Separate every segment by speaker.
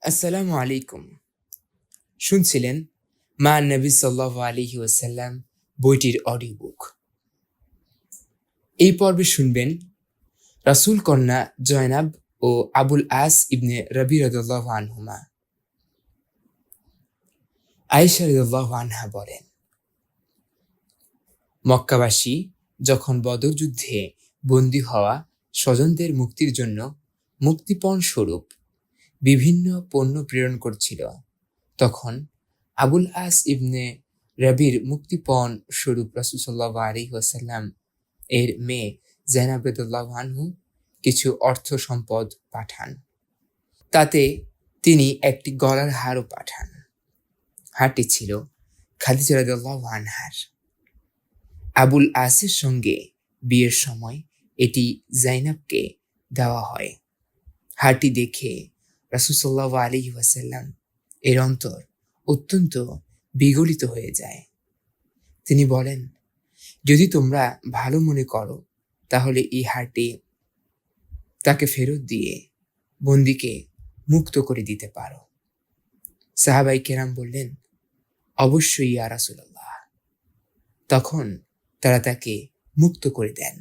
Speaker 1: আসসালামু আলাইকুম। শুনছিলেন মা নবী সাল্লাল্লাহু আলাইহি ওয়াসাল্লাম বইটির অডিও বুক। এই পর্বে শুনবেন রাসূল কন্যা জয়নাব ও আবুল আস ইবনে রবি রাদিয়াল্লাহু আনহুমা। আয়েশা রাদিয়াল্লাহু আনহা বলেন, মক্কাবাসী যখন বদর যুদ্ধে বন্দী হওয়া স্বজনদের মুক্তির জন্য মুক্তিপণ স্বরূপ বিভিন্ন পণ্য প্রেরণ করছিল, তখন আবুল আস ইবনে রবির মুক্তিপণ স্বরূপ রাসূল সাল্লাল্লাহু আলাইহি ওয়াসাল্লাম এর মেয়ে যায়নাব রাদিয়াল্লাহু আনহু কিছু অর্থ সম্পদ পাঠান। তাতে তিনি একটি গলার হারও পাঠান। হারটি ছিল খাদিজা রাদিয়াল্লাহু আনহার। আবুল আসের সঙ্গে বিয়ের সময় এটি যায়নাবকে দেওয়া হয়। হারটি দেখে রাসূল সাল্লাল্লাহু আলাইহি ওয়াসাল্লাম এর অন্তর অত্যন্ত বিগলিত হয়ে যায়। তিনি বলেন, যদি তোমরা ভালো মনে করো তাহলে এই হারটি তাকে ফেরত দিয়ে বন্দীকে মুক্ত করে দিতে পারো। সাহাবাই কেরাম বললেন, অবশ্যই ইয়া রাসূলুল্লাহ। তখন তারা তাকে মুক্ত করে দেন।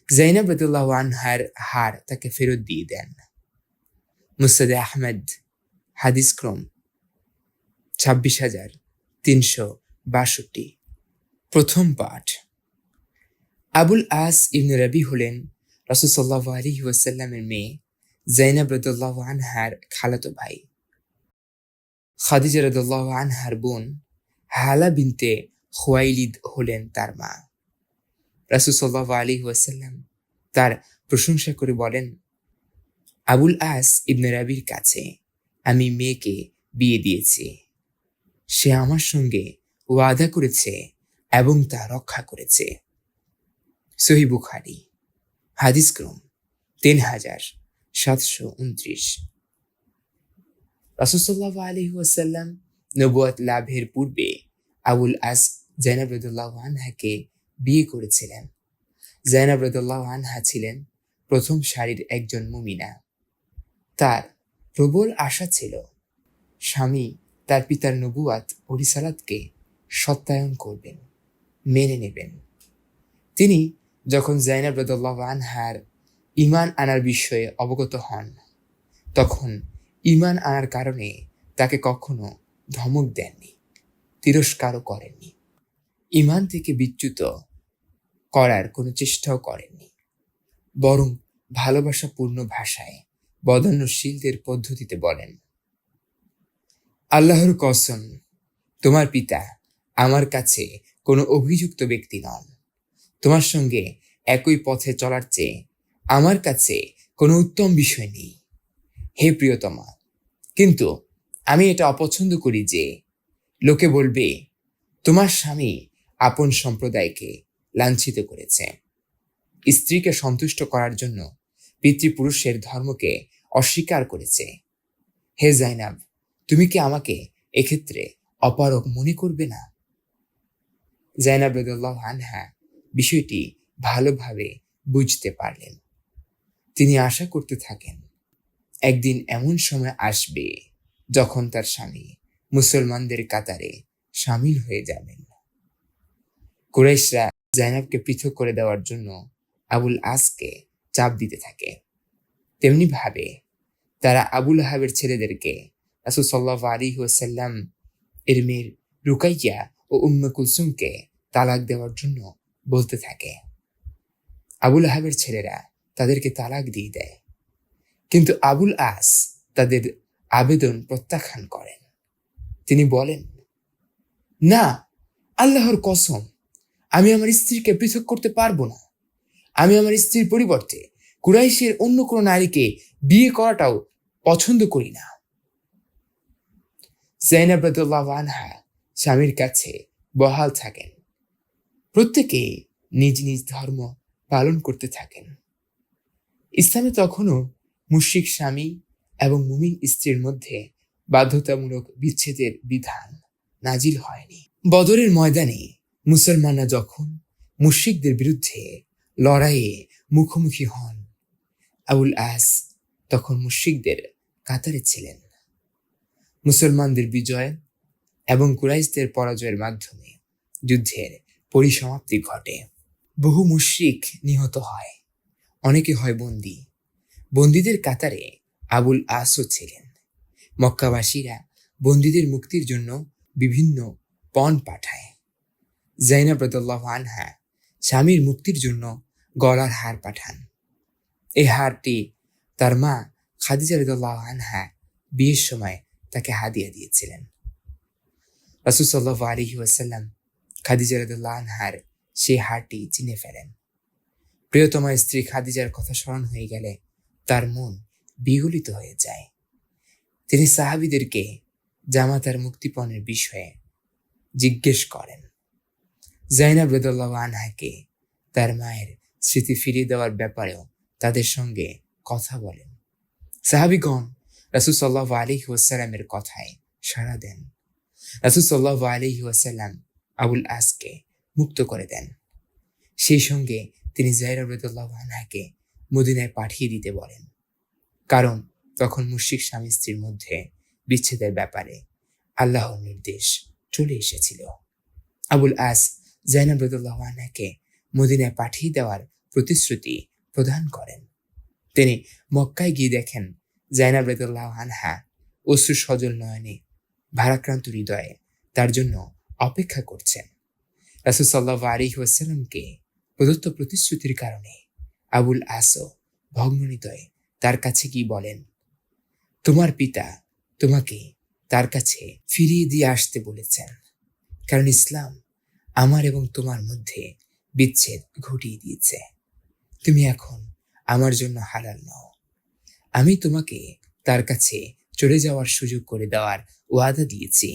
Speaker 1: যায়নাব রাদিয়াল্লাহু আনহার হার তাকে ফেরত দিয়ে দেন। মুসনাদে আহমদ হাদিস ক্রম 26,362। প্রথম পাঠ। আবুল আস ইবনে রবি হলেন রাসূল সাল্লাল্লাহু আলাইহি ওয়াসাল্লামের মেয়ে যায়নাব রাদিয়াল্লাহু আনহার খালাতো ভাই। খাদিজা রাদিয়াল্লাহু আনহার বোন হালা বিনতে খুয়াইলিদ হলেন তার মা। রাসূল সাল্লাল্লাহু আলাইহি ওয়াসাল্লাম তার প্রশংসা করে বলেন, আবুল আস ইবনে রবির কাছে আমি মেয়েকে বিয়ে দিয়েছি। সে আমার সঙ্গে ওয়াদা করেছে এবং তা রক্ষা করেছে। সহিহ বুখারী হাদিস ক্রম 3729। রাসূল সাল্লাল্লাহু আলাইহি ওয়াসাল্লাম নবুয়ত লাভের পূর্বে আবুল আস যায়নাব রাদিয়াল্লাহু আনহাকে বিয়ে করেছিলেন। যায়নাব রাদিয়াল্লাহু আনহা ছিলেন প্রথম সারির একজন মুমিনা। তার প্রবল আশা ছিল স্বামী তার পিতার নবুয়াত ও রিসালাতকে সত্যায়ন করবেন, মেনে নেবেন। তিনি যখন যায়নাব রাদিয়াল্লাহু আনহার ঈমান আনার বিষয়ে অবগত হন, তখন ঈমান আনার কারণে তাকে কখনো ধমক দেননি, তিরস্কারও করেননি, ঈমান থেকে বিচ্যুত করার কোনো চেষ্টাও করেননি। বরং ভালোবাসাপূর্ণ ভাষায় বদান্যশীলদের পদ্ধতিতে বলেন, আল্লাহর কসম, তোমার পিতা আমার কাছে কোনো অভিযুক্ত ব্যক্তি নন। তোমার সঙ্গে একই পথে চলার চেয়ে আমার কাছে কোনো উত্তম বিষয় নেই, হে প্রিয়তমা। কিন্তু আমি এটা অপছন্দ করি যে লোকে বলবে, তোমার স্বামী আপন সম্প্রদায়কে লাঞ্ছিত করেছে, স্ত্রীকে সন্তুষ্ট করার জন্য পিতৃপুরুষের ধর্মকে অস্বীকার করেছে। হে যায়নাব, তুমি কি আমাকে এক্ষেত্রে অপারগ মনে করবে না? যায়নাব রাদিয়াল্লাহু আনহা বিষয়টি ভালোভাবে বুঝতে পারলেন। তিনি আশা করতে থাকেন, একদিন এমন সময় আসবে যখন তার স্বামী মুসলমানদের কাতারে শামিল হয়ে যাবেন। কুরাইশরা যায়নাবকে পৃথক করে দেওয়ার জন্য আবুল আসকে চাপ দিতে থাকে। তেমনি ভাবে তারা আবু লাহাবের ছেলেদেরকে রাসূল সাল্লাল্লাহু আলাইহি ওয়াসাল্লাম এর মেয়ে রুকাইয়া ও উম্মে কুলসুমকে তালাক দেওয়ার জন্য বলতে থাকে। আবু লাহাবের ছেলেরা তাদেরকে তালাক দিয়ে দেয়, কিন্তু আবুল আস তাদের আবেদন প্রত্যাখ্যান করেন। তিনি বলেন, না, আল্লাহর কসম, আমি আমার স্ত্রীকে পৃথক করতে পারবো না। আমি আমার স্ত্রীর পরিবর্তে কুরাইশের অন্য কোনো নারীকে বিয়ে করাটাও পছন্দ করি না। যায়নাব রাদিয়াল্লাহু আনহা স্বামীর কাছে বহাল থাকেন। প্রত্যেকে নিজ নিজ ধর্ম পালন করতে থাকেন। ইসলামে তখনও মুশরিক স্বামী এবং মুমিন স্ত্রীর মধ্যে বাধ্যতামূলক বিচ্ছেদের বিধান নাজিল হয়নি। বদরের ময়দানে মুসলমানরা যখন মুশরিকদের বিরুদ্ধে লড়াইয়ে মুখোমুখি হন, আবুল আস তখন মুশরিকদের কাতারে ছিলেন। মুসলমানদের বিজয় এবং কুরাইশদের পরাজয়ের মাধ্যমে যুদ্ধের পরিসমাপ্তি ঘটে। বহু মুশরিক নিহত হয়, অনেকে হয় বন্দী। বন্দীদের কাতারে আবুল আসও ছিলেন। মক্কাবাসীরা বন্দীদের মুক্তির জন্য বিভিন্ন পণ পাঠায়। জাইনাব রাদিয়াল্লাহু আনহা স্বামীর মুক্তির জন্য গলার হার পাঠান। এই হারটি তার মা খাদিজা রাদিয়াল্লাহু আনহা বিয়ের সময় তাকে হাদিয়া দিয়েছিলেন। রাসূল সাল্লাল্লাহু আলাইহি ওয়াসাল্লাম খাদিজা রাদিয়াল্লাহু আনহার সেই হারটি চিনে ফেলেন। প্রিয়তমা স্ত্রী খাদিজার কথা স্মরণ হয়ে গেলে তার মন বিগলিত হয়ে যায়। তিনি সাহাবীদেরকে জামাতার মুক্তিপণের বিষয়ে জিজ্ঞেস করেন। জাইনাব রাদিয়াল্লাহু আনহাকে তার মায়ের স্মৃতি ফিরিয়ে দেওয়ার ব্যাপারেও তাদের সঙ্গে কথা বলেন। সাহাবীগণ রাসূল সাল্লাল্লাহু আলাইহি ওয়াসাল্লামের কথায় সাড়া দেন। রাসূল সাল্লাল্লাহু আলাইহি ওয়াসাল্লাম আবুল আসকে মুক্ত করে দেন। সেই সঙ্গে তিনি জাইনাব রাদিয়াল্লাহু আনহাকে মদিনায় পাঠিয়ে দিতে বলেন, কারণ তখন মুশরিক স্বামী স্ত্রীর মধ্যে বিচ্ছেদের ব্যাপারে আল্লাহর নির্দেশ চলে এসেছিল। আবুল আস জাইনাব রাদিয়াল্লাহু আনহাকে মদিনায় পাঠিয়ে দেওয়ার প্রতিশ্রুতি প্রদান করেন। তিনি মক্কায় গিয়ে দেখেন জাইনাব রাদিয়াল্লাহু আনহা অশ্রু সজল নয়নে ভারাক্রান্ত হৃদয়ে তার জন্য অপেক্ষা করছেন। রাসূল সাল্লাল্লাহু আলাইহি ওয়াসাল্লামকে প্রদত্ত প্রতিশ্রুতির কারণে আবুল আসও ভগ্ন হৃদয়ে তার কাছে গিয়ে বলেন, তোমার পিতা তোমাকে তার কাছে ফিরিয়ে দিয়ে আসতে বলেছেন, কারণ ইসলাম আমার এবং তোমার মধ্যে বিচ্ছেদ ঘটিয়ে দিয়েছে। তুমি এখন আমার জন্য হালাল নও। আমি তোমাকে তার কাছে চলে যাওয়ার সুযোগ করে দেওয়ার ওয়াদা দিয়েছি।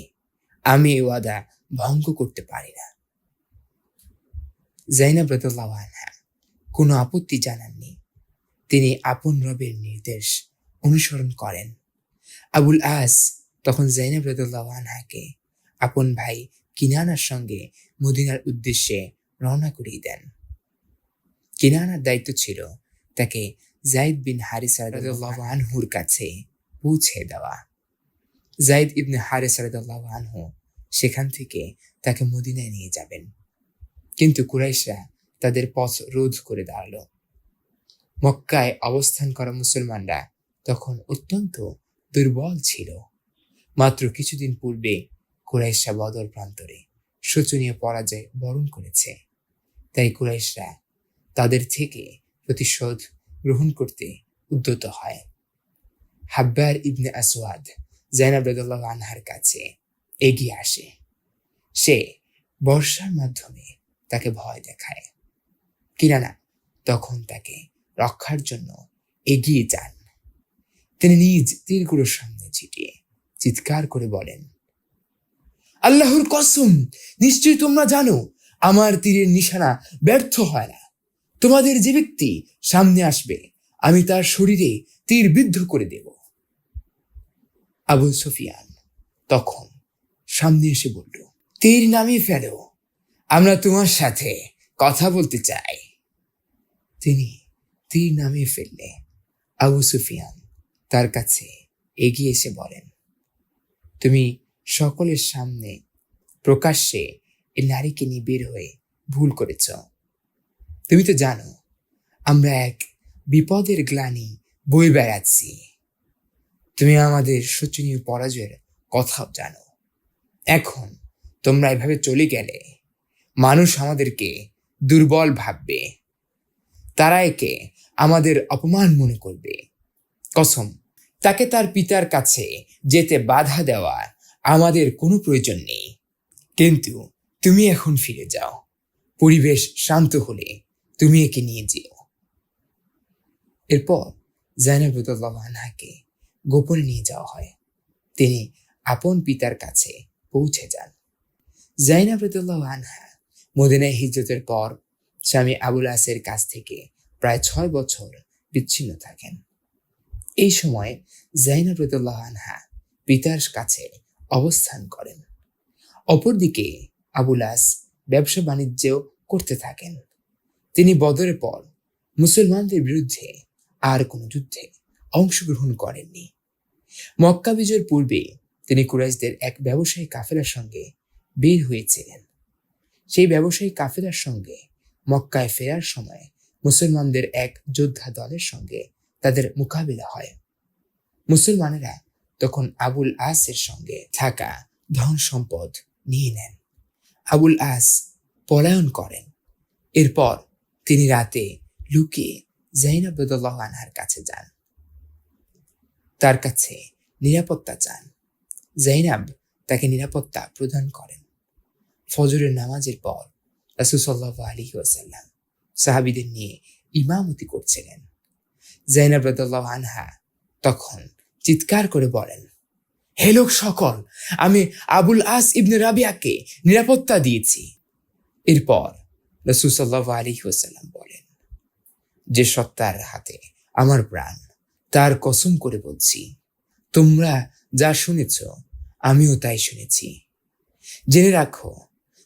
Speaker 1: আমি এই ওয়াদা ভঙ্গ করতে পারি না। জাইনাব রাদিয়াল্লাহু আনহা কোনো আপত্তি জানাননি। তিনি আপন রবের নির্দেশ অনুসরণ করেন। আবুল আস তখন জাইনাব রাদিয়াল্লাহু আনহাকে আপন ভাই কিনানার সঙ্গে মদিনার উদ্দেশ্যে রওনা করিয়ে দেন। কিনানার দায়িত্ব ছিল তাকে যায়েদ বিন হারিসা রাদিয়াল্লাহু আনহুর কাছে পৌঁছে দেওয়া। যায়েদ ইবনে হারিসা রাদিয়াল্লাহু আনহু সেখান থেকে তাকে মদিনায় নিয়ে যাবেন, কিন্তু কুরাইশরা তাদের পথ রোধ করে দাঁড়ালো। মক্কায় অবস্থান করা মুসলমানরা তখন অত্যন্ত দুর্বল ছিল। মাত্র কিছুদিন পূর্বে কুরাইশরা বদর প্রান্তরে শোচনীয় পরাজয় বরণ করেছে। তাই কুরাইশরা তাদের থেকে প্রতিশোধ গ্রহণ করতে উদ্যত হয়। হাব্বার ইবনে আসওয়াদ জাইনাব রাদিয়াল্লাহু আনহার কাছে এগিয়ে আসে। সে বর্ষার মাধ্যমে তাকে ভয় দেখায়। কিনানা তখন তাকে রক্ষার জন্য এগিয়ে যান। তিনি নিজ তীরগুলোর সামনে ছিটিয়ে চিৎকার করে বলেন, আল্লাহর কসম, নিশ্চয়ই তোমরা জানো আমার তীরের নিশানা ব্যর্থ হয় না। তোমাদের যে ব্যক্তি সামনে আসবে আমি তার শরীরে তীর বিদ্ধ করে দেব। আবু সুফিয়ান তখন সামনে এসে বলল, তীর নামিয়ে ফেলো, আমরা তোমার সাথে কথা বলতে চাই। তিনি তীর নামিয়ে ফেললে আবু সুফিয়ান তার কাছে এগিয়ে এসে বলেন, তুমি সকলের সামনে প্রকাশ্যে এই নারীকে নিয়ে বের হয়ে ভুল করেছ। তুমি তো জানো আমরা এক বিপদের গ্লানি বয়ে বেড়াচ্ছি। তুমি আমাদের শোচনীয় পরাজয়ের কথাও জানো। এখন তোমরা এভাবে চলে গেলে মানুষ আমাদেরকে দুর্বল ভাববে। তারা একে আমাদের অপমান মনে করবে। কসম, তাকে তার পিতার কাছে যেতে বাধা দেওয়া আমাদের কোনো প্রয়োজন নেই। কিন্তু তুমি এখন ফিরে যাও। পরিবেশ শান্ত হলে তুমি একে নিয়ে যেও। এরপর জাইনাব রাদিয়াল্লাহু আনহাকে গোপনে নিয়ে যাওয়া হয়। তিনি আপন পিতার কাছে পৌঁছে যান। জাইনাব রাদিয়াল্লাহু আনহা মদিনায় হিজরতের পর স্বামী আবুল আসের কাছ থেকে প্রায় 6 বছর বিচ্ছিন্ন থাকেন। এই সময় জাইনাব রাদিয়াল্লাহু আনহা পিতার কাছে অবস্থান করেন। অপরদিকে আবুল আস ব্যবসা বাণিজ্যও করতে থাকেন। তিনি বদরের পর মুসলমানদের বিরুদ্ধে আর কোনো যুদ্ধে অংশগ্রহণ করেননি। মক্কা বিজয়ের পূর্বে তিনি কুরাইশদের এক ব্যবসায়ী কাফেলার সঙ্গে বের হয়েছিলেন। সেই ব্যবসায়ী কাফেলার সঙ্গে মক্কায় ফেরার সময় মুসলমানদের এক যোদ্ধা দলের সঙ্গে তাদের মোকাবিলা হয়। মুসলমানেরা তখন আবুল আসের সঙ্গে থাকা ধন সম্পদ নিয়ে নেন। আবুল আস পলায়ন করেন। এরপর তিনি রাতে লুকিয়ে যায়নাব রাদিয়াল্লাহু আনহার কাছে যান, তার কাছে নিরাপত্তা চান। যায়নাব তাকে নিরাপত্তা প্রদান করেন। ফজরের নামাজের পর রাসূল সাল্লাল্লাহু আলাইহি ওয়াসাল্লাম সাহাবীদের নিয়ে ইমামতি করছিলেন। যায়নাব রাদিয়াল্লাহু আনহা তখন চিৎকার করে বলেন, হে লোক সকল, আমি আবুল আস ইবনে রাবিয়াকে নিরাপত্তা দিয়েছি। এরপর রাসূল সাল্লাল্লাহু আলাইহি ওয়াসাল্লাম বলেন, যে সত্তার হাতে আমার প্রাণ, তার কসম করে বলছি, তোমরা যা শুনেছ আমিও তাই শুনেছি। জেনে রাখো,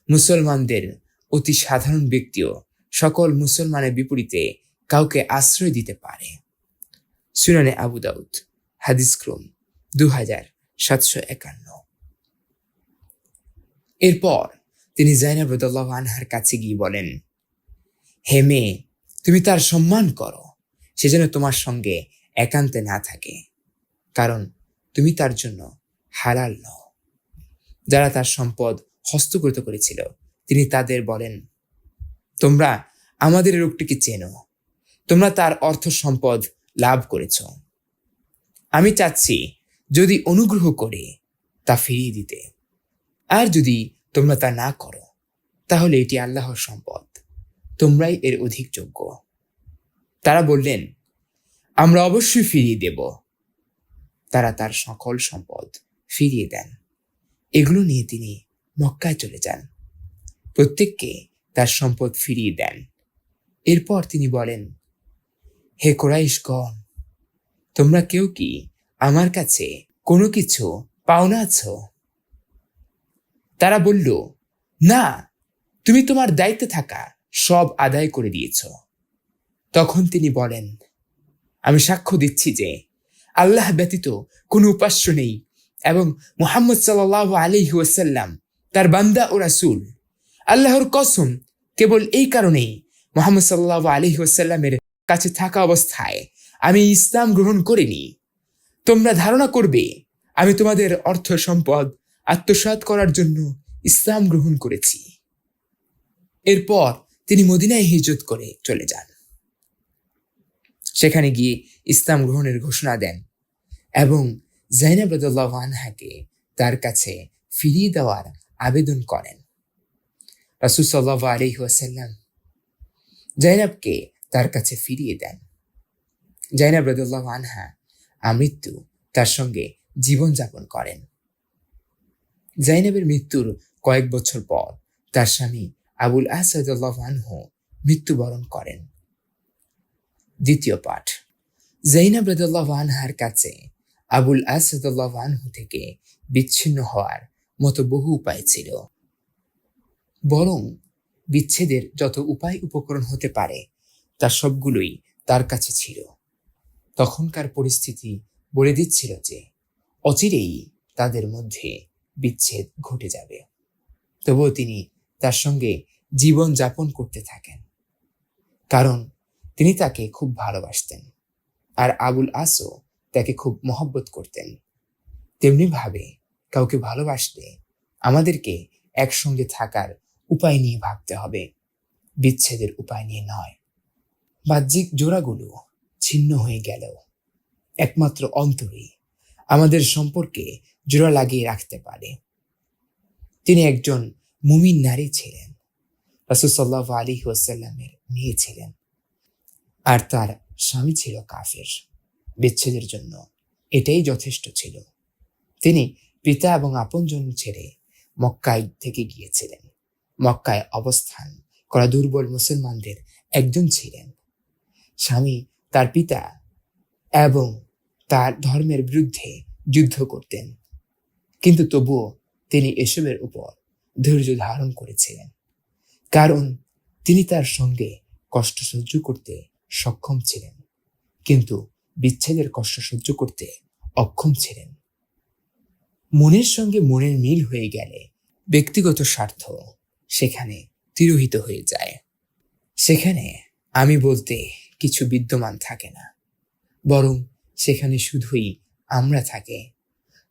Speaker 1: মুসলমানদের অতি সাধারণ ব্যক্তিও সকল মুসলমানের বিপরীতে কাউকে আশ্রয় দিতে পারে। সুনানে আবু দাউদ, হাদিস ক্রম 2751। এরপর তিনি যায়নাব রাদিয়াল্লাহু আনহার কাছে গিয়ে বলেন, হে মেয়ে, তুমি তার সম্মান করো, সে যেন তোমার সঙ্গে একান্তে না থাকে, কারণ তুমি তার জন্য হালাল নও। যারা তার সম্পদ হস্তগত করেছিল তিনি তাদের বলেন, তোমরা আমাদের লোকটিকে চেনো, তোমরা তার অর্থ সম্পদ লাভ করেছ। আমি চাচ্ছি যদি অনুগ্রহ করে তা ফিরিয়ে দিতে, আর যদি তোমরা তা না করো তাহলে এটি আল্লাহর সম্পদ, তোমরাই এর অধিক যোগ্য। তারা বললেন, আমরা অবশ্যই ফিরিয়ে দেব। তারা তার সকল সম্পদ ফিরিয়ে দেন। এগুলো নিয়ে তিনি মক্কায় চলে যান, প্রত্যেককে তার সম্পদ ফিরিয়ে দেন। এরপর তিনি বলেন, হে কুরাইশগণ, তোমরা কেউ কি আমার কাছে কোনো কিছু পাওনা আছো? তারা বলল, না, তুমি তোমার দায়িত্বে থাকা সব আদায় করে দিয়েছ। তখন তিনি বলেন, আমি সাক্ষ্য দিচ্ছি যে আল্লাহ ব্যতীত কোনো উপাস্য নেই এবং মুহাম্মদ সাল্লাল্লাহু আলাইহি ওয়াসাল্লাম তার বান্দা ও রাসূল। আল্লাহর কসম, কেবল এই কারণেই মুহাম্মদ সাল্লাল্লাহু আলাইহি ওয়াসাল্লামের কাছে থাকা অবস্থায় আমি ইসলাম গ্রহণ করিনি। তোমরা ধারণা করবে আমি তোমাদের অর্থ সম্পদ আত্মসাৎ করার জন্য ইসলাম গ্রহণ করেছি। এরপর তিনি মদিনায় হিজরত করে চলে যান। সেখানে গিয়ে ইসলাম গ্রহণের ঘোষণা দেন এবং যায়নাব রাদিয়াল্লাহু আনহাকে তার কাছে ফিরিয়ে দেওয়ার আবেদন করেন। রাসূল সাল্লাল্লাহু আলাইহি ওয়াসাল্লাম যায়নাবকে তার কাছে ফিরিয়ে দেন। যায়নাব রাদিয়াল্লাহু আনহা আমৃত্যু তার সঙ্গে জীবনযাপন করেন। যায়নাবের মৃত্যুর কয়েক বছর পর তার স্বামী আবুল আস রাদিয়াল্লাহু আনহু মৃত্যুবরণ করেন। দ্বিতীয় পাঠ। যায়নাব রাদিয়াল্লাহু আনহার কাছে আবুল আস রাদিয়াল্লাহু আনহু থেকে বিচ্ছিন্ন হওয়ার মতো বহু উপায় ছিল, বরং বিচ্ছেদের যত উপায় উপকরণ হতে পারে তার সবগুলোই তার কাছে ছিল। তখনকার পরিস্থিতি বলে দিচ্ছিল যে অচিরেই তাদের মধ্যে বিচ্ছেদ ঘটে যাবে। তবুও তিনি তার সঙ্গে জীবন যাপন করতে থাকেন, কারণ তিনি তাকে খুব ভালোবাসতেন আর আবুল আসও তাকে খুব মহব্বত করতেন। তেমনি ভাবে কাউকে ভালোবাসলে আমাদেরকে একসঙ্গে থাকার উপায় নিয়ে ভাবতে হবে, বিচ্ছেদের উপায় নিয়ে নয়। বাহ্যিক জোড়াগুলো ছিন্ন হয়ে গেলেও একমাত্র অন্তরই আমাদের সম্পর্কে জোড়া লাগিয়ে রাখতে পারে। তিনি একজন মুমিন নারী ছিলেন, রাসূল সাল্লাল্লাহু আলাইহি ওয়াসাল্লামের মেয়ে ছিলেন, আর তার স্বামী ছিল কাফের। বিচ্ছেদের জন্য এটাই যথেষ্ট ছিল। তিনি পিতা এবং আপনজন ছেড়ে মক্কায় থেকে গিয়েছিলেন। মক্কায় অবস্থান করা দুর্বল মুসলমানদের একজন ছিলেন। স্বামী তার পিতা এবং তার ধর্মের বিরুদ্ধে যুদ্ধ করতেন, কিন্তু তবুও তিনি এসবের উপর ধৈর্য ধারণ করেছিলেন, কারণ তিনি তার সঙ্গে কষ্ট সহ্য করতে সক্ষম ছিলেন, কিন্তু বিচ্ছেদের কষ্ট সহ্য করতে অক্ষম ছিলেন। মনের সঙ্গে মনের মিল হয়ে গেলে ব্যক্তিগত স্বার্থ সেখানে তিরোহিত হয়ে যায়। সেখানে আমি বলতে কিছু বিদ্যমান থাকে না, বরং সেখানে শুধুই আমরা থাকে।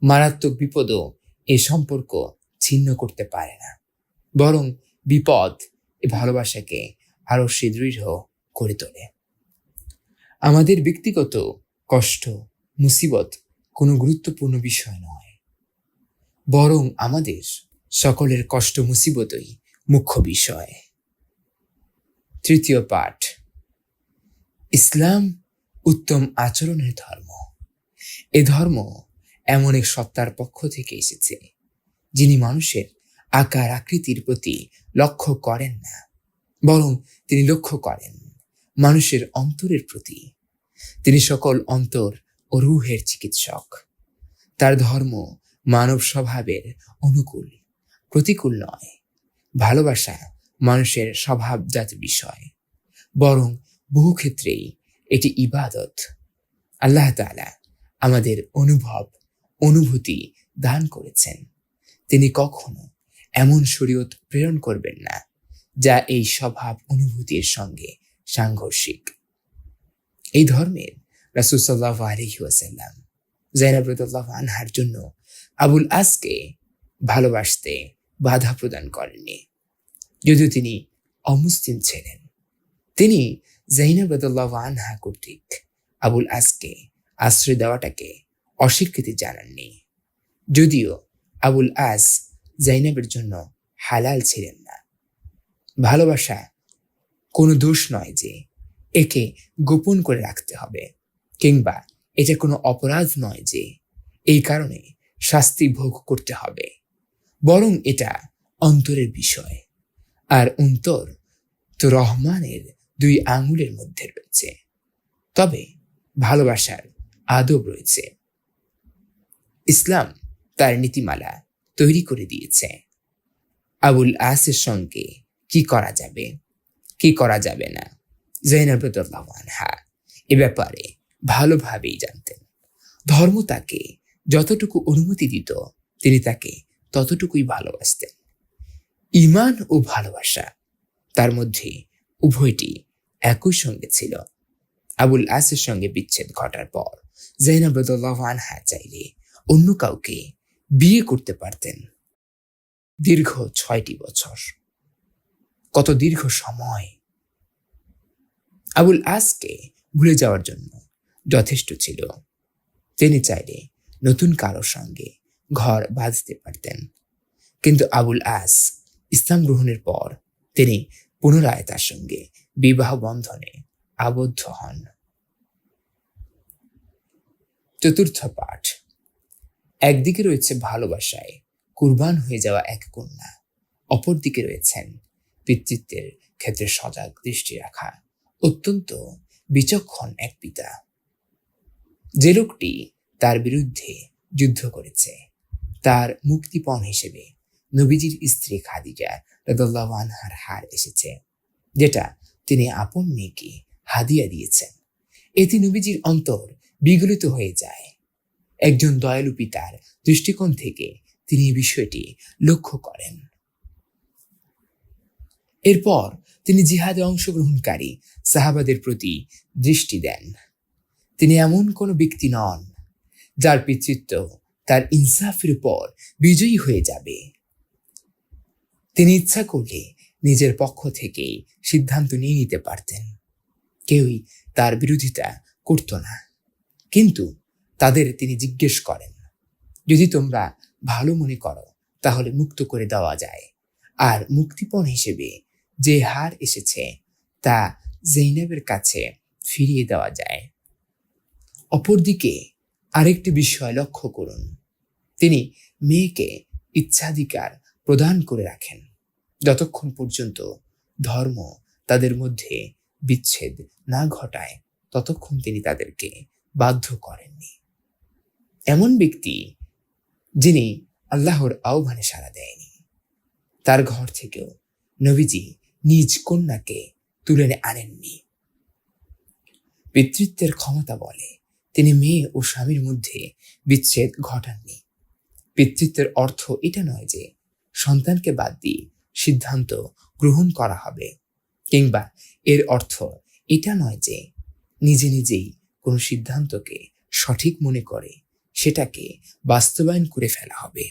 Speaker 1: মারাত্মক বিপদও এ সম্পর্ক ছিন্ন করতে পারে না, বরং বিপদ এ ভালোবাসাকে আরো সুদৃঢ় করে তোলে। আমাদের ব্যক্তিগত কষ্ট মুসিবত কোনো গুরুত্বপূর্ণ বিষয় নয়, বরং আমাদের সকলের কষ্ট মুসিবতই মুখ্য বিষয়। তৃতীয় পাঠ, ইসলাম উত্তম আচরণের ধর্ম। এ ধর্ম এমন এক সত্তার পক্ষ থেকে এসেছে যিনি মানুষের আকার আকৃতির প্রতি লক্ষ্য করেন না, বরং তিনি লক্ষ্য করেন মানুষের অন্তরের প্রতি। তিনি সকল অন্তর ও রূহের চিকিৎসক। তার ধর্ম মানব স্বভাবের অনুকূল, প্রতিকূল নয়। ভালোবাসা মানুষের স্বভাবজাত বিষয়, বরং বহু ক্ষেত্রেই এটি ইবাদত। আল্লাহ তাআলা আমাদের অনুভূতি দান করেছেন। তিনি কখনো এমন শরীয়ত প্রেরণ করবেন না যা এই স্বভাব অনুভূতির সঙ্গে সাংঘর্ষিক। এই ধর্মের রাসূল সাল্লাল্লাহু আলাইহি ওয়াসাল্লাম যায়েনব রাদিয়াল্লাহু আনহার জন্য আবুল আসকে ভালোবাসতে বাধা প্রদান করেননি। যদিও তিনি অমুসলিম ছিলেন, তিনি যায়েনব রাদিয়াল্লাহু আনহা কর্তৃক আবুল আসকে আশ্রয় দেওয়াটাকে অস্বীকৃতি জানাননি। যদিও আবুল আস যায়েনবের জন্য হালাল ছিলেন না। ভালোবাসা কোনো দোষ নয় যে একে গোপন করে রাখতে হবে, কিংবা এটা কোনো অপরাধ নয় যে এই কারণে শাস্তি ভোগ করতে হবে, বরং এটা অন্তরের বিষয়। আর অন্তর তো রহমানের 2 আঙ্গুলের মধ্যে রয়েছে। তবে ভালোবাসার আদব রয়েছে। ইসলাম তার নীতিমালা তৈরি করে দিয়েছে। আবুল আসের সঙ্গে কি করা যাবে, কি করা যাবে না, যায়েনব রাদিয়াল্লাহু আনহা এ ব্যাপারে ভালোভাবেই জানতেন। ধর্ম তাকে যতটুকু অনুমতি দিত তিনি তাকে ততটুকুই ভালোবাসতেন। ঈমান ও ভালোবাসা তার মধ্যে উভয়টি একই সঙ্গে ছিল। আবুল আসের সঙ্গে বিচ্ছেদ ঘটার পর যায়েনব রাদিয়াল্লাহু আনহা চাইলে অন্য কাউকে বিয়ে করতে পারতেন। দীর্ঘ 6টি বছর, কত দীর্ঘ সময়! আবুল আসকে ভুলে যাওয়ার জন্য যথেষ্ট ছিল। তিনি চাইলে নতুন কারো সঙ্গে ঘর বাঁধতে পারতেন, কিন্তু আবুল আস ইসলাম গ্রহণের পর তিনি পুনরায় তার সঙ্গে বিবাহ বন্ধনে আবদ্ধ হন। চতুর্থ পাঠ, একদিকে রয়েছে ভালোবাসায় কুরবান হয়ে যাওয়া এক কন্যা, অপরদিকে রয়েছেন পিতৃত্বের ক্ষেত্রে সজাগ দৃষ্টি রাখা অত্যন্ত বিচক্ষণ এক পিতা। যে লোকটি তার বিরুদ্ধে যুদ্ধ করেছে তার মুক্তিপণ হিসেবে নবীজির স্ত্রী খাদিজা রাদিয়াল্লাহু আনহার হার এসেছে, যেটা তিনি আপন মেয়েকে হাদিয়া দিয়েছেন। এতে নবীজির অন্তর বিগলিত হয়ে যায়। একজন দয়ালু পিতার দৃষ্টিকোণ থেকে তিনি বিষয়টি লক্ষ্য করেন। এরপর তিনি জিহাদে অংশগ্রহণকারী সাহাবাদের প্রতি দৃষ্টি দেন। তিনি এমন কোন ব্যক্তি নন যার পিতৃত্ব তার ইনসাফের উপর বিজয়ী হয়ে যাবে। তিনি ইচ্ছা করলে নিজের পক্ষ থেকে সিদ্ধান্ত নিয়ে নিতে পারতেন। কেউই তার বিরোধিতা করত না, কিন্তু তাদের তিনি জিজ্ঞেস করেন, যদি তোমরা ভালো মনে করো তাহলে মুক্ত করে দেওয়া যায়। আর মুক্তিপণ হিসেবে যে হার এসেছে তা যায়েনবের কাছে ফিরিয়ে দেওয়া যায়। অপরদিকে আরেকটি বিষয় লক্ষ্য করুন, তিনি মেয়েকে ইচ্ছাধিকার প্রদান করে রাখেন যতক্ষণ পর্যন্ত ধর্ম তাদের মধ্যে বিচ্ছেদ না ঘটায়, ততক্ষণ তিনি তাদেরকে বাধ্য করেননি। এমন ব্যক্তি যিনি আল্লাহর আহ্বানে সাড়া দেয়নি, তার ঘর থেকেও নবীজি নিজ কন্যাকে তুলে আনেননি। পিতৃত্বের ক্ষমতা বলে তিনি মেয়ে ও স্বামীর মধ্যে বিচ্ছেদ ঘটাননি। পিতৃত্বের অর্থ এটা নয় যে সন্তানকে বাদ দিয়ে সিদ্ধান্ত গ্রহণ করা হবে, কিংবা এর অর্থ এটা নয় যে নিজে নিজেই কোনো সিদ্ধান্তকে সঠিক মনে করে সেটাকে বাস্তবায়ন করে ফেলা হবে।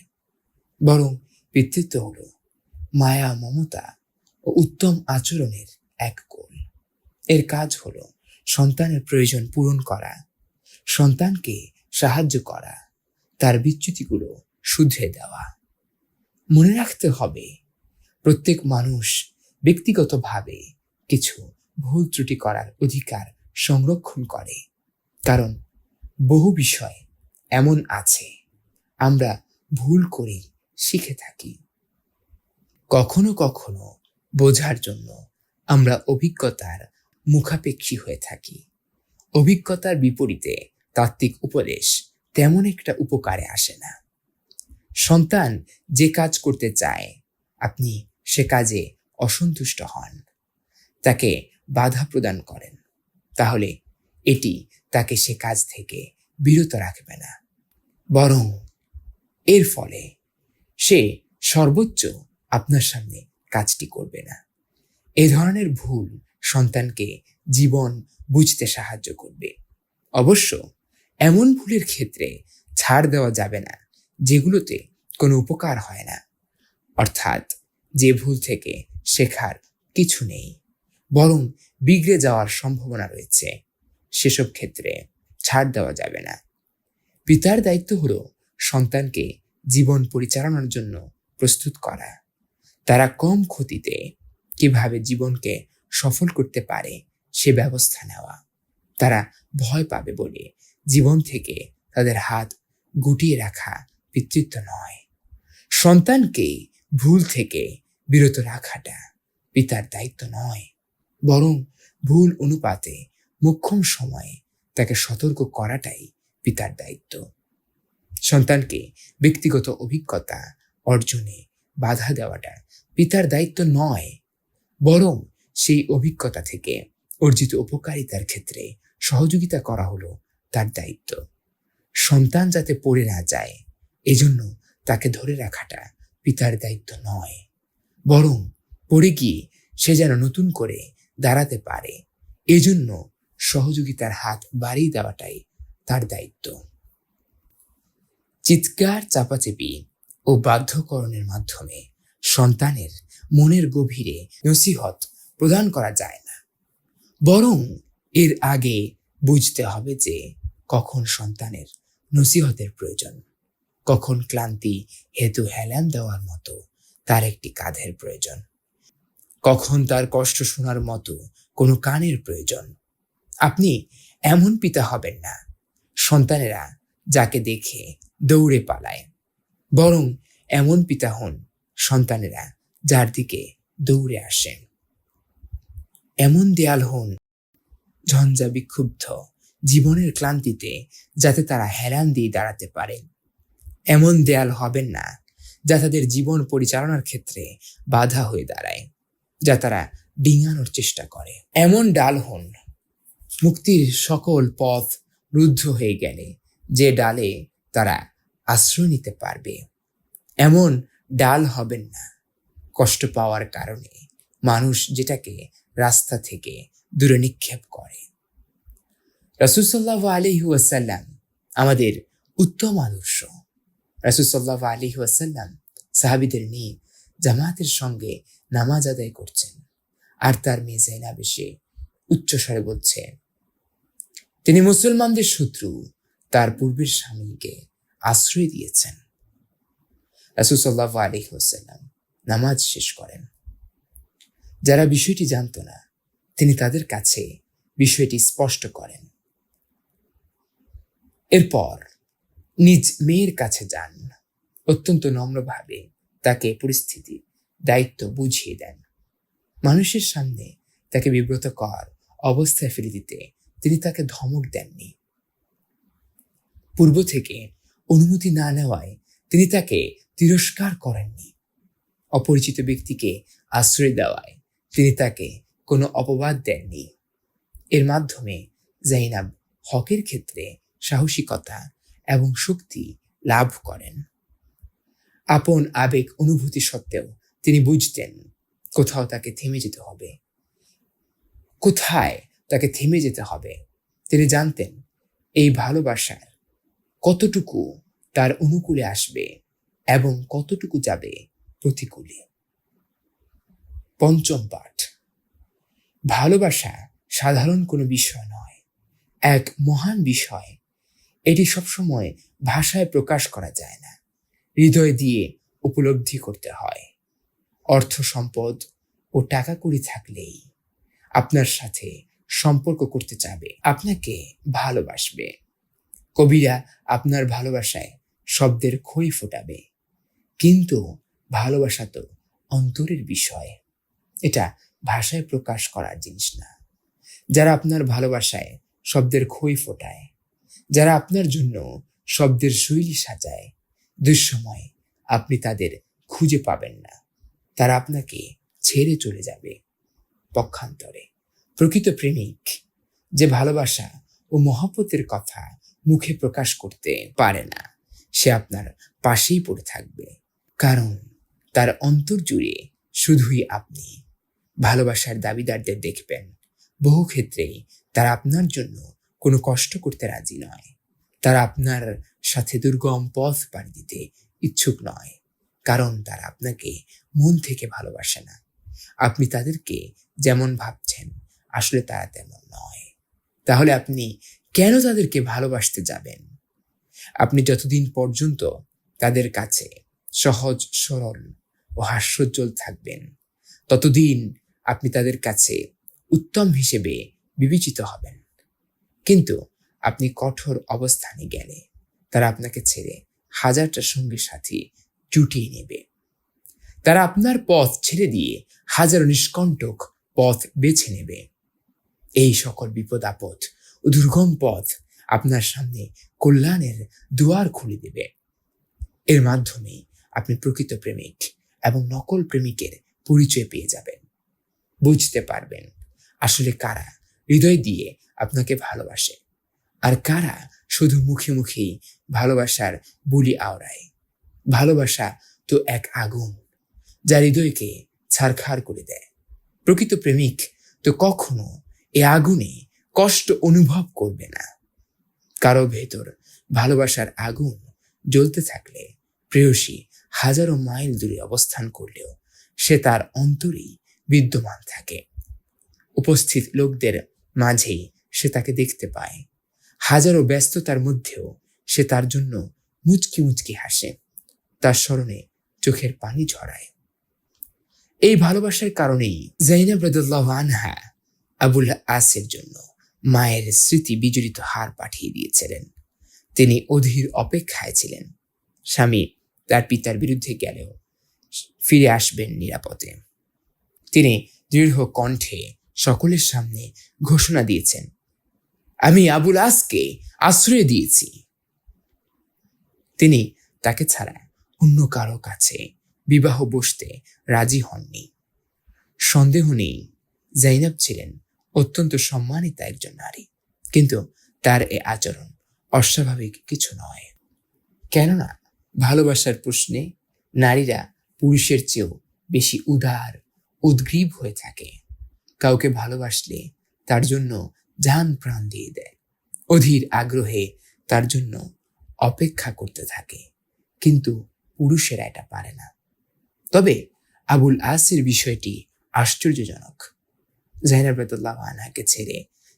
Speaker 1: বরং পিতৃত্ব হলো মায়া, মমতা ও উত্তম আচরণের এক কোল। এর কাজ হলো সন্তানের প্রয়োজন পূরণ করা, সন্তানকে সাহায্য করা, তার বিচ্যুতিগুলো শুধরে দেওয়া। মনে রাখতে হবে, প্রত্যেক মানুষ ব্যক্তিগতভাবে কিছু ভুল ত্রুটি করার অধিকার সংরক্ষণ করে, কারণ বহু বিষয় এমন আছে আমরা ভুল করে শিখে থাকি। কখনো কখনো বোঝার জন্য আমরা অভিজ্ঞতার মুখাপেক্ষী হয়ে থাকি। অভিজ্ঞতার বিপরীতে তাত্ত্বিক উপদেশ তেমন একটা উপকারে আসে না। সন্তান যে কাজ করতে চায়, আপনি সে কাজে অসন্তুষ্ট হন, তাকে বাধা প্রদান করেন, তাহলে এটি তাকে সে কাজ থেকে বিরত রাখবে না, বরং এর ফলে সে সর্বোচ্চ আপনার সামনে কাজটি করবে না। এ ধরনের ভুল সন্তানকে জীবন বুঝতে সাহায্য করবে। অবশ্য এমন ভুলের ক্ষেত্রে ছাড় দেওয়া যাবে না যেগুলোতে কোনো উপকার হয় না, অর্থাৎ যে ভুল থেকে শেখার কিছু নেই, বরং বিগড়ে যাওয়ার সম্ভাবনা রয়েছে, সেসব ক্ষেত্রে ছাড় দেওয়া যাবে না। পিতার দায়িত্ব হলো সন্তানকে জীবন পরিচালনার জন্য প্রস্তুত করা, তারা কম ক্ষতিতে কিভাবে জীবনকে সফল করতে পারে সে ব্যবস্থা নেওয়া। তারা ভয় পাবে বলে জীবন থেকে তাদের হাত গুটিয়ে রাখা পিতৃত্ব নয়। সন্তানকে ভুল থেকে বিরত রাখাটা পিতার দায়িত্ব নয়, বরং ভুল অনুপাতে মোক্ষম সময়ে তাকে সতর্ক করাটাই পিতার দায়িত্ব। সন্তানকে ব্যক্তিগত অভিজ্ঞতা অর্জনে বাধা দেওয়াটা পিতার দায়িত্ব নয়, বরং সেই অভিজ্ঞতা থেকে অর্জিত উপকারিতার ক্ষেত্রে সহযোগিতা করা হলো তার দায়িত্ব। সন্তান যাতে পড়ে না যায়, এজন্য তাকে ধরে রাখাটা পিতার দায়িত্ব নয়, বরং পড়ে গিয়ে সে যেন নতুন করে দাঁড়াতে পারে, এজন্য সহযোগিতার হাত বাড়িয়ে দেওয়াটাই তার দায়িত্ব। চিৎকার, চাপাচাপি ও বাধ্যকরণের মাধ্যমে সন্তানের মনের গভীরে নসিহত প্রদান করা যায় না, বরং এর আগে বুঝতে হবে যে কখন সন্তানের নসিহতের প্রয়োজন, কখন ক্লান্তি হেতু হেলান দেওয়ার মতো তার একটি কাঁধের প্রয়োজন, কখন তার কষ্ট শোনার মতো কোনো কানের প্রয়োজন। আপনি এমন পিতা হবেন না সন্তানেরা যাকে দেখে দৌড়ে পালায়, বরং এমন পিতা হন সন্তানেরা যার দিকে দৌড়ে আসেন। এমন দেয়াল হন ঝঞ্ঝা বিক্ষুব্ধ জীবনের ক্লান্তিতে যাতে তারা হেলান দিয়ে দাঁড়াতে পারে। এমন দেয়াল হবেন না যা তাদের জীবন পরিচালনার ক্ষেত্রে বাধা হয়ে দাঁড়ায়, যা তারা ডিঙানোর চেষ্টা করে। এমন ডাল হন মুক্তির সকল পথ রুদ্ধ হয়ে গেলে যে ডালে তারা আশ্রয় নিতে পারবে। এমন ডাল হবেন না কষ্ট পাওয়ার কারণে মানুষ যেটাকে রাস্তা থেকে দূরে নিক্ষেপ করে। রাসূল সাল্লাল্লাহু আলাইহি ওয়াসাল্লাম আমাদের উত্তম আদর্শ। রাসূল সাল্লাল্লাহু আলাইহি ওয়াসাল্লাম সাহাবীদের নিয়ে জামাতের সঙ্গে নামাজ আদায় করছেন, আর তার মেয়ে যায়নাব এসে উচ্চস্বরে বলছে তিনি মুসলমানদের শত্রু, তার পূর্বের স্বামীকে আশ্রয় দিয়েছেন। রাসূল সাল্লাল্লাহু আলাইহি ওয়াসাল্লাম নামাজ শেষ করেন। যারা বিষয়টি জানত না, তিনি তাদের কাছে বিষয়টি স্পষ্ট করেন। এরপর নিজ মেয়ের কাছে যান, অত্যন্ত নম্রভাবে তাকে পরিস্থিতির দায়িত্ব বুঝিয়ে দেন। মানুষের সামনে তাকে বিব্রতকর অবস্থায় ফেলে দিতে তিনি তাকে ধমক দেননি। পূর্ব থেকে অনুমতি না নেওয়ায় তিনি তাকে তিরস্কার করেননি। অপরিচিত ব্যক্তিকে আশ্রয় দেওয়ায় তিনি তাকে কোনো অপবাদ দেননি। এর মাধ্যমে যায়নাব হকের ক্ষেত্রে সাহসিকতা এবং শক্তি লাভ করেন। আপন আবেগ অনুভূতি সত্ত্বেও তিনি বুঝতেন কোথায় তাকে থেমে যেতে হবে। তিনি জানতেন এই ভালোবাসার কতটুকু তার অনুকূলে আসবে এবং কতটুকু যাবে প্রতিকূলে। পঞ্চম পাঠ। ভালোবাসা সাধারণ কোনো বিষয় নয়, এক মহান বিষয়। এটি সবসময় ভাষায় প্রকাশ করা যায় না, হৃদয় দিয়ে উপলব্ধি করতে হয়। অর্থ সম্পদ ও টাকা কড়ি থাকলেই আপনার সাথে সম্পর্ক করতে চাবে, আপনাকে ভালোবাসবে। কবিরা আপনার ভালোবাসায় শব্দের খই ফোটাবে, কিন্তু ভালোবাসা তো অন্তরের বিষয়, এটা ভাষায় প্রকাশ করার জিনিস না। যারা আপনার ভালোবাসায় শব্দের খই ফোটায়, যারা আপনার জন্য শব্দের শৈলী সাজায়, দুঃসময়ে আপনি তাদের খুঁজে পাবেন না, তারা আপনাকে ছেড়ে চলে যাবে। পক্ষান্তরে প্রকৃত প্রেমিক যে ভালোবাসা ও মহব্বতের কথা মুখে প্রকাশ করতে পারে না, সে আপনার পাশেই পড়ে থাকবে, কারণ তার অন্তর জুড়ে শুধুই আপনি। ভালোবাসার দাবিদারদের দেখবেন বহু ক্ষেত্রেই তারা আপনার জন্য কোনো কষ্ট করতে রাজি নয়, তারা আপনার সাথে দুর্গম পথ পাড়ি দিতে ইচ্ছুক নয়, কারণ তারা আপনাকে মন থেকে ভালোবাসে না। আপনি তাদেরকে যেমন ভাবছেন আসলে তারা তেমন নয়। তাহলে আপনি কেন তাদেরকে ভালোবাসতে যাবেন? আপনি যতদিন পর্যন্ত তাদের কাছে সহজ সরল ও হাস্যোজ্জ্বল থাকবেন, ততদিন আপনি তাদের কাছে উত্তম হিসেবে বিবেচিত হবেন। কিন্তু আপনি কঠোর অবস্থানে গেলে তারা আপনাকে ছেড়ে হাজারটা সঙ্গী সাথী জুটিয়ে নেবে। তারা আপনার পথ ছেড়ে দিয়ে হাজারো নিষ্কণ্টক পথ বেছে নেবে। এই সকল বিপদ আপদ ও দুর্গম পথ আপনার সামনে কল্যাণের দুয়ার খুলে দেবে। এর মাধ্যমে আপনি প্রকৃত প্রেমিক এবং নকল প্রেমিকের পরিচয় পেয়ে যাবেন। বুঝতে পারবেন আসলে কারা হৃদয় দিয়ে আপনাকে ভালোবাসে আর কারা শুধু মুখে মুখেই ভালোবাসার বুলি আওড়ায়। ভালোবাসা তো এক আগুন যা হৃদয়কে ছারখার করে দেয়। প্রকৃত প্রেমিক তো কখনো এ আগুনে কষ্ট অনুভব করবে না। কারো ভেতর ভালোবাসার আগুন জ্বলতে থাকলে প্রেয়সী হাজারো মাইল দূরে অবস্থান করলেও সে তার অন্তরেই বিদ্যমান থাকে। উপস্থিত লোকদের মাঝেই সে তাকে দেখতে পায়। হাজারো ব্যস্ততার মধ্যেও সে তার জন্য মুচকি মুচকি হাসে, তার স্মরণে চোখের পানি ঝরায়। এই ভালোবাসার কারণেই যায়েনব রাদিয়াল্লাহু আনহা আবুল আসের জন্য মায়ের স্মৃতি বিজড়িত হার পাঠিয়ে দিয়েছিলেন। তিনি অধীর অপেক্ষায় ছিলেন, স্বামী তার পিতার বিরুদ্ধে গেলেও ফিরে আসবেন নিরাপদে। তিনি দৃঢ় কণ্ঠে সকলের সামনে ঘোষণা দিয়েছেন, আমি আবুল আসকে আশ্রয় দিয়েছি। তিনি তাকে ছাড়া অন্য কারো কাছে বিবাহ বসতে রাজি হননি। সন্দেহ নেই যায়েনব ছিলেন অত্যন্ত সম্মানিত একজন নারী, কিন্তু তার এ আচরণ অস্বাভাবিক কিছু নয়। কেননা ভালোবাসার প্রশ্নে নারীরা পুরুষের চেয়েও বেশি উদার উদ্গ্রীব হয়ে থাকে। কাউকে ভালোবাসলে তার জন্য জান প্রাণ দিয়ে দেয়, অধীর আগ্রহে তার জন্য অপেক্ষা করতে থাকে, কিন্তু পুরুষেরা এটা পারে না। তবে আবুল আসের বিষয়টি আশ্চর্যজনক। যায়েনব রাদিয়াল্লাহু আনহাকে ছেড়ে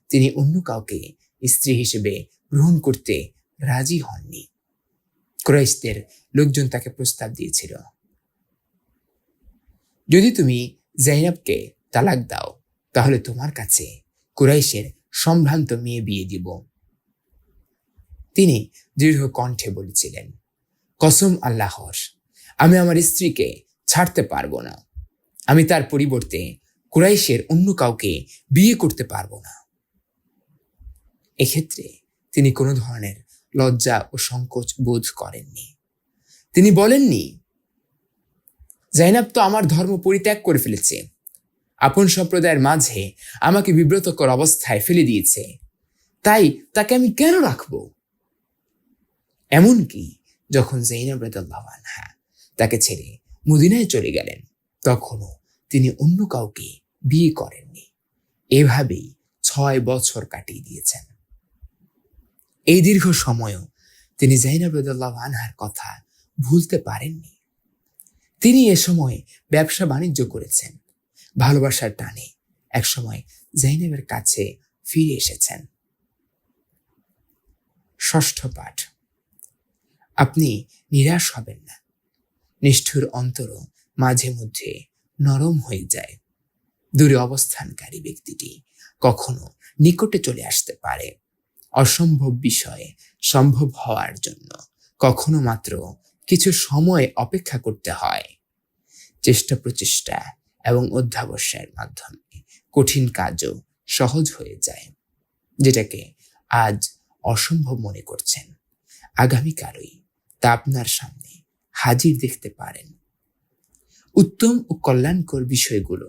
Speaker 1: তিনি অন্য কাউকে স্ত্রী হিসেবে গ্রহণ করতে রাজি হননি। কুরাইশদের লোকজন তাকে প্রস্তাব দিয়েছিল, যদি তুমি যায়েনবকে তালাক দাও তাহলে তোমার কাছে কুরাইশের সম্ভ্রান্ত মেয়ে বিয়ে দিব। তিনি দৃঢ় কণ্ঠে বলেছিলেন, কসম আল্লাহর, আমি আমার স্ত্রীকে ছাড়তে পারবো না। আমি তার পরিবর্তে কুরাইশের অন্য কাউকে বিয়ে করতে পারবো না। এক্ষেত্রে তিনি কোনো ধরনের লজ্জা ও সংকোচ বোধ করেননি। তিনি বলেননি, যায়েনব তো আমার ধর্ম পরিত্যাগ করে ফেলেছে, আপন সম্প্রদায়ের মাঝে আমাকে বিব্রতকর অবস্থায় ফেলে দিয়েছে, তাই তাকে আমি কেন রাখবো? এমনকি যখন যায়েনব রাদিয়াল্লাহু আনহা তাকে ছেড়ে মদিনায় চলে গেলেন, তখনও তিনি অন্য কাউকে বিয়ে করেননি। এভাবেই 6 বছর কাটিয়ে দিয়েছেন। এই দীর্ঘ সময়ও তিনি যায়েনব রাদিয়াল্লাহু আনহার কথা ভুলতে পারেননি। তিনি এ সময় ব্যবসা বাণিজ্য করেছেন। ভালোবাসার টানে একসময় যায়েনবের কাছে ফিরে এসেছেন। ষষ্ঠ পাঠ। আপনি নিরাশ হবেন না। নিষ্ঠুর অন্তরও মাঝে মধ্যে নরম হয়ে যায়। দূরে অবস্থানকারী ব্যক্তিটি কখনো নিকটে চলে আসতে পারে। অসম্ভব বিষয়ে সম্ভব হওয়ার জন্য কখনো মাত্র কিছু সময় অপেক্ষা করতে হয়। চেষ্টা প্রচেষ্টা এবং অধ্যাবসায়ের মাধ্যমে কঠিন কাজও সহজ হয়ে যায়। যেটাকে আজ অসম্ভব মনে করছেন, আগামীকালই তা আপনার সামনে হাজির দেখতে পারেন। উত্তম ও কল্যাণকর বিষয়গুলো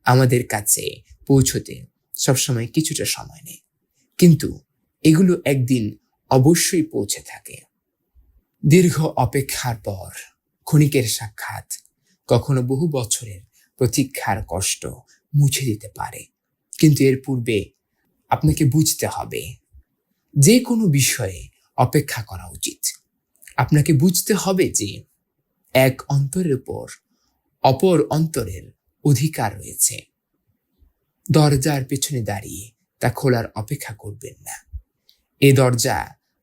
Speaker 1: আমাদের কাছে পৌঁছতে সবসময় কিছুটা সময় নেয়, কিন্তু এগুলো একদিন অবশ্যই পৌঁছে থাকে। দীর্ঘ অপেক্ষার পর ক্ষণিকের সাক্ষাৎ কখনো বহু বছরের প্রতীক্ষার কষ্ট মুছে দিতে পারে। কিন্তু এর পূর্বে আপনাকে বুঝতে হবে, যে কোনো বিষয়ে অপেক্ষা করা উচিত। আপনাকে বুঝতে হবে যে এক অন্তরের উপর অপর অন্তরের অধিকার রয়েছে। দরজার পেছনে দাঁড়িয়ে তা খোলার অপেক্ষা করবেন না। এ দরজা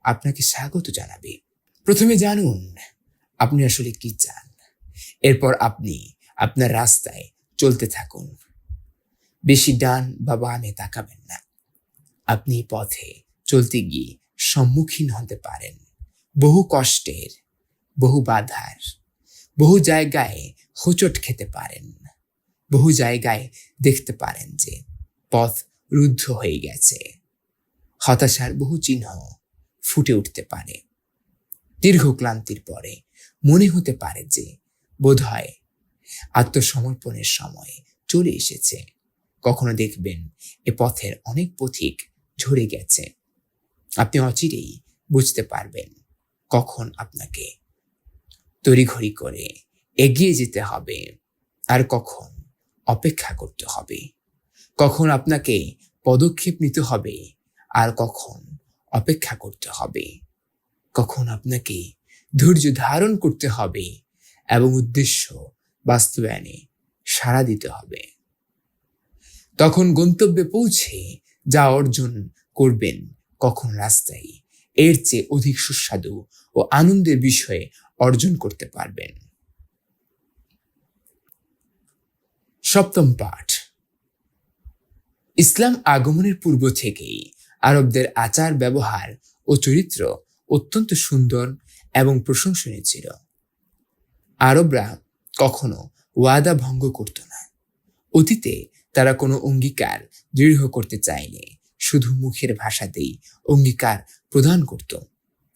Speaker 1: আপনাকে স্বাগত জানাবে। প্রথমে জানুন আপনি আসলে কি চান। এরপর আপনি আপনার রাস্তায় চলতে থাকুন। বেশি ডান বা বামে তাকাবেন না। আপনি পথে চলতে গিয়ে সম্মুখীন হতে পারেন বহু কষ্টের, বহু বাধার। বহু জায়গায় হোঁচট খেতে পারেন। বহু জায়গায় দেখতে পারেন যে পথ রুদ্ধ হয়ে গেছে। হতাশার বহু চিহ্ন ফুটে উঠতে পারে। দীর্ঘ ক্লান্তির পরে মনে হতে পারে যে বোধহয় আত্মসমর্পণের সময় চলে এসেছে। কখনো দেখবেন এ পথের অনেক পথিক ঝরে গেছে। আপনি অচিরেই বুঝতে পারবেন কখন আপনাকে তড়িঘড়ি করে এগিয়ে যেতে হবে আর কখন অপেক্ষা করতে হবে। কখন আপনাকে পদক্ষেপ নিতে হবে আর কখন অপেক্ষা করতে হবে। কখন আপনাকে ধৈর্য ধারণ করতে হবে এবং উদ্দেশ্য বাস্তবায়নে সাড়া দিতে হবে। তখন গন্তব্যে পৌঁছে যা অর্জন করবেন, কখন রাস্তায় এর চেয়ে অধিক সুস্বাদু ও আনন্দের বিষয়ে অর্জন করতে পারবেন। সপ্তম পাঠ। ইসলাম আগমনের পূর্ব থেকেই আরবদের আচার ব্যবহার ও চরিত্র অত্যন্ত সুন্দর এবং প্রশংসনীয় ছিল। আরবরা কখনো ওয়াদা ভঙ্গ করত না। অতীতে তারা কোনো অঙ্গীকার দৃঢ় করতে চাইলে শুধু মুখের ভাষাতেই অঙ্গীকার প্রদান করত।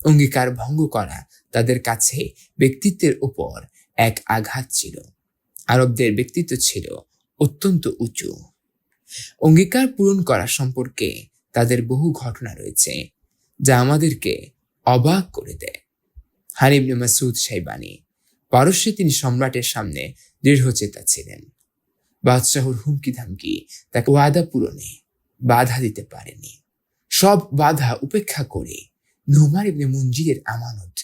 Speaker 1: অঙ্গীকার ভঙ্গ করা তাদের কাছে ব্যক্তিত্বের উপর এক আঘাত ছিল। আরবদের ব্যক্তিত্ব ছিল অত্যন্ত উঁচু। অঙ্গীকার পূরণ করা সম্পর্কে তাদের বহু ঘটনা রয়েছে যা আমাদেরকে অবাক করে দেয়। হানিফ ইবনে মাসউদ শাইবানি, পারস্যে তিনি সম্রাটের সামনে দৃঢ়চেতা ছিলেন। বাদশাহর হুমকি ধামকি তাকে ওয়াদা পূরণে বাধা দিতে পারেনি। সব বাধা উপেক্ষা করে নুমার ইবনে মুনজিরের আমানত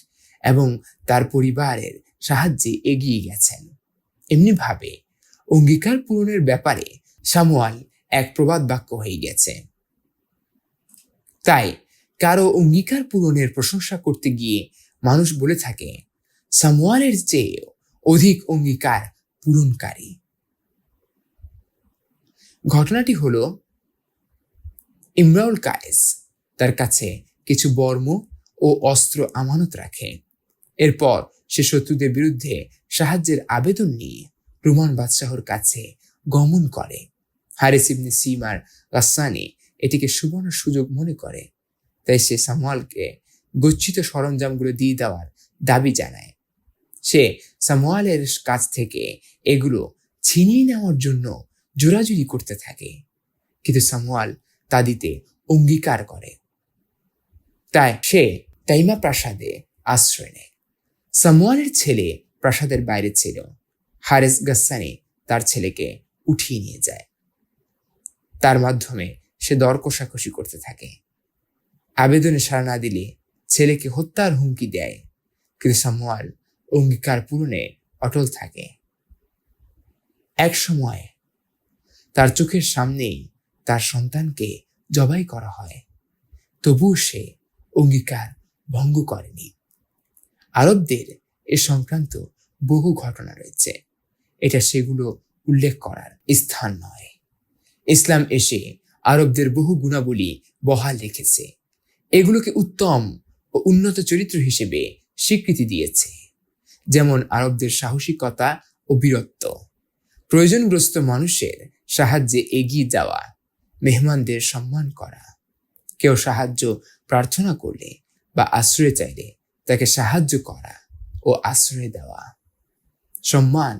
Speaker 1: এবং তার পরিবারের সাহায্যে এগিয়ে গেছেন। এমনি ভাবে অঙ্গীকার পূরণের ব্যাপারে সামুয়াল এক প্রবাদ বাক্য হয়ে গেছে। তাই কারো অঙ্গীকার পূরণের প্রশংসা করতে গিয়ে মানুষ বলে থাকে, সামুয়ালের চেয়ে অধিক অঙ্গীকার পূরণকারী। ঘটনাটি হলো, ইমরাউল কায়েস তার কাছে কিছু বর্ম ও অস্ত্র আমানত রাখে। এরপর সে শত্রুদের বিরুদ্ধে সাহায্যের আবেদন নিয়ে রোমান বাদশাহর কাছে গমন করে। হারিস ইবনে সিমার গাসসানি এটিকে সুবর্ণ সুযোগ মনে করে। তাই সে সামুয়ালকে গচ্ছিত সরঞ্জামগুলো দিয়ে দেওয়ার দাবি জানায়। সে সামুয়ালের কাছ থেকে এগুলো ছিনিয়ে নেওয়ার জন্য জোরাজুরি করতে থাকে, কিন্তু সামুয়াল তা দিতে অঙ্গীকার করে। তাই সে তাইমা প্রাসাদে আশ্রয় নেয়। সামুয়েলের ছেলে প্রাসাদের বাইরে ছিল। হারেস গাসসানি তার ছেলেকে উঠিয়ে নিয়ে যায়। তার মাধ্যমে সে দর কষাকষি করতে থাকে। আবেদনে সাড়া না দিলে ছেলেকে হত্যার হুমকি দেয়, কিন্তু সামুয়েল অঙ্গীকার পূরণে অটল থাকে। এক সময় তার চোখের সামনেই তার সন্তানকে জবাই করা হয়, তবুও সে অঙ্গীকার ভঙ্গ করেনি। আরবদের এ সংক্রান্ত বহু ঘটনা রয়েছে, এটা সেগুলো উল্লেখ করার স্থান নয়। ইসলাম এসে আরবদের বহু গুণাবলী বহাল রেখেছে, এগুলোকে উত্তম ও উন্নত চরিত্র হিসেবে স্বীকৃতি দিয়েছে। যেমন আরবদের সাহসিকতা ও বীরত্ব, প্রয়োজনগ্রস্ত মানুষের সাহায্যে এগিয়ে যাওয়া, মেহমানদের সম্মান করা, কেউ সাহায্য প্রার্থনা করলে বা আশ্রয় চাইলে তাকে সাহায্য করা ও আশ্রয় দেওয়া, সম্মান,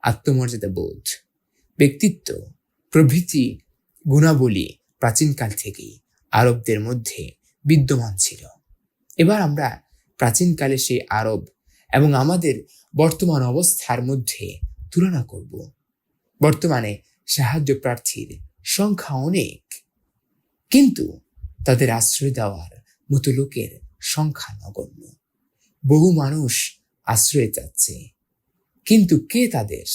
Speaker 1: আত্মমর্যাদা বোধ, ব্যক্তিত্ব প্রভৃতি গুণাবলী প্রাচীনকাল থেকেই আরবদের মধ্যে বিদ্যমান ছিল। এবার আমরা প্রাচীনকালে সেই আরব এবং আমাদের বর্তমান অবস্থার মধ্যে তুলনা করব। বর্তমানে সাহায্য প্রার্থীর সংখ্যা অনেক, কিন্তু তাদের আশ্রয় দেওয়ার মতো লোকের সংখ্যা নগণ্য। বহু মানুষ আশ্রয় চাচ্ছে, কিন্তু কে তাদের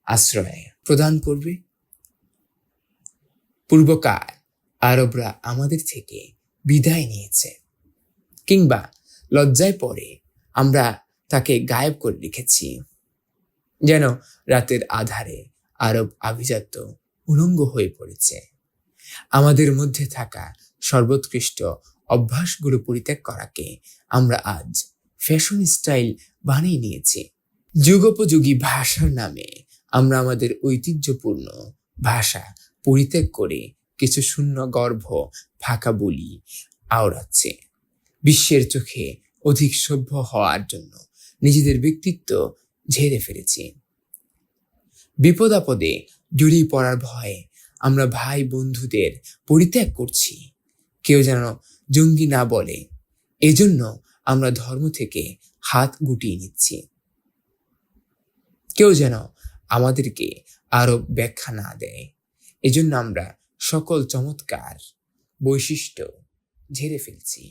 Speaker 1: আশ্রয় প্রদান করবে? পূর্বকাল আরবরা আমাদের থেকে বিদায় নিয়েছে, কিংবা লজ্জায় পড়ে আমরা তাকে গায়েব করে রেখেছি। যেন রাতের আধারে আরব আভিজাত্য উলঙ্গ হয়ে পড়েছে। আমাদের মধ্যে থাকা সর্বোৎকৃষ্ট অভ্যাসগুলো পরিত্যাগ করাকে আমরা আজ ফ্যাশন স্টাইল বানিয়ে নিয়েছি। যুগোপযোগী ভাষার নামে আমরা আমাদের ঐতিহ্যপূর্ণ ভাষা পরিত্যাগ করে কিছু শূন্য গর্ভ ফাঁকা বলি আওড়াচ্ছে। বিশ্বের চোখে অধিক সভ্য হওয়ার জন্য নিজেদের ব্যক্তিত্ব ঝেড়ে ফেলেছি। বিপদ আপদে জড়িয়ে পড়ার ভয়ে আমরা ভাই বন্ধুদের পরিত্যাগ করছি, কেউ যেন জঙ্গি না বলে, এজন্য আমরা ধর্ম থেকে হাত গুটিয়ে নিচ্ছি। কেউ যেন আমাদেরকে আরো ব্যাখ্যা না দেয়, এজন্য আমরা সকল চমৎকার বৈশিষ্ট্য ঝেড়ে ফেলছি।